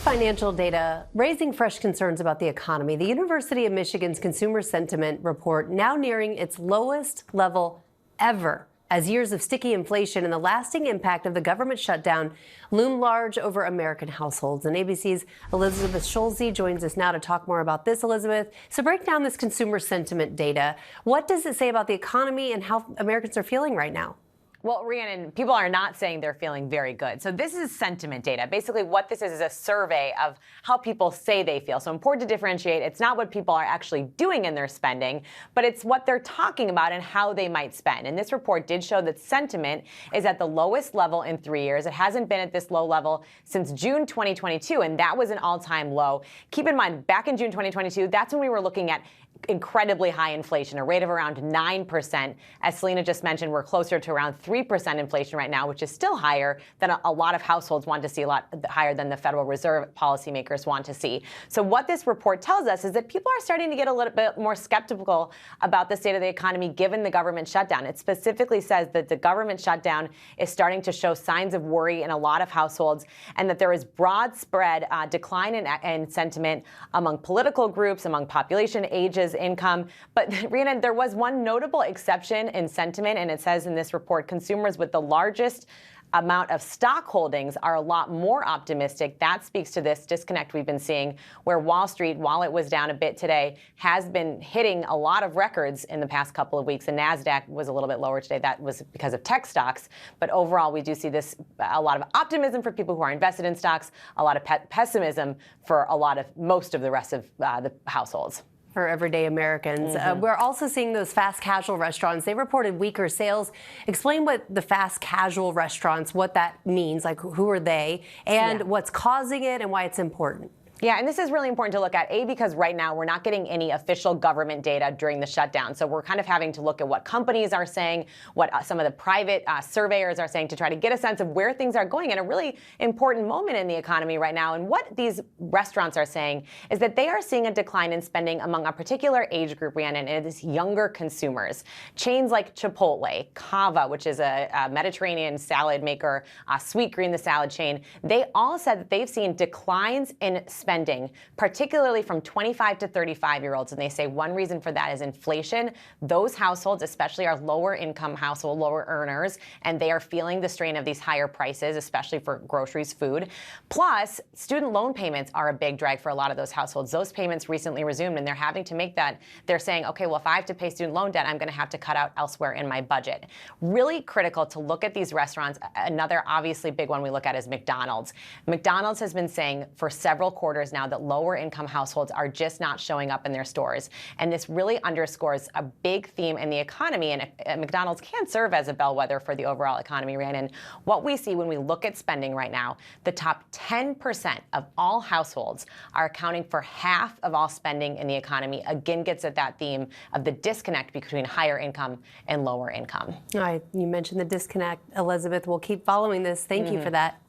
financial data raising fresh concerns about the economy. The University of Michigan's Consumer Sentiment Report now nearing its lowest level ever, as years of sticky inflation and the lasting impact of the government shutdown loom large over American households. And ABC's Elizabeth Schulze joins us now to talk more about this. Elizabeth, so break down this consumer sentiment data. What does it say about the economy and how Americans are feeling right now? Well, Rhiannon, people are not saying they're feeling very good. So this is sentiment data. Basically, what this is a survey of how people say they feel. So important to differentiate. It's not what people are actually doing in their spending, but it's what they're talking about and how they might spend. And this report did show that sentiment is at the lowest level in 3 years. It hasn't been at this low level since June 2022, and that was an all-time low. Keep in mind, back in June 2022, that's when we were looking at incredibly high inflation, a rate of around 9%. As Selena just mentioned, we're closer to around 3% inflation right now, which is still higher than a lot of households want to see, a lot higher than the Federal Reserve policymakers want to see. So what this report tells us is that people are starting to get a little bit more skeptical about the state of the economy given the government shutdown. It specifically says that the government shutdown is starting to show signs of worry in a lot of households, and that there is broad spread decline in sentiment among political groups, among population, ages, income. But Rhiannon, there was one notable exception in sentiment, and it says in this report, consumers with the largest amount of stock holdings are a lot more optimistic. That speaks to this disconnect we've been seeing, where Wall Street, while it was down a bit today, has been hitting a lot of records in the past couple of weeks. The NASDAQ was a little bit lower today. That was because of tech stocks. But overall, we do see this, a lot of optimism for people who are invested in stocks, a lot of pessimism for most of the rest of the households. For everyday Americans. We're also seeing those fast casual restaurants. They reported weaker sales. Explain what the fast casual restaurants, what that means, like who are they, and what's causing it and why it's important. Yeah, and this is really important to look at, because right now we're not getting any official government data during the shutdown. So we're kind of having to look at what companies are saying, what some of the private surveyors are saying to try to get a sense of where things are going in a really important moment in the economy right now. And what these restaurants are saying is that they are seeing a decline in spending among a particular age group, Rhiannon, and it is younger consumers. Chains like Chipotle, Cava, which is a Mediterranean salad maker, Sweet Green, the salad chain, they all said that they've seen declines in spending, particularly from 25 to 35-year-olds. And they say one reason for that is inflation. Those households, especially our lower income household, lower earners, and they are feeling the strain of these higher prices, especially for groceries, food. Plus, student loan payments are a big drag for a lot of those households. Those payments recently resumed, and they're having to make that. They're saying, okay, well, if I have to pay student loan debt, I'm going to have to cut out elsewhere in my budget. Really critical to look at these restaurants. Another obviously big one we look at is McDonald's. McDonald's has been saying for several quarters now that lower income households are just not showing up in their stores. And this really underscores a big theme in the economy. And McDonald's can serve as a bellwether for the overall economy, Rhiannon. What we see when we look at spending right now, the top 10% of all households are accounting for half of all spending in the economy. Again, gets at that theme of the disconnect between higher income and lower income. All right, you mentioned the disconnect, Elizabeth. We'll keep following this. Thank you for that.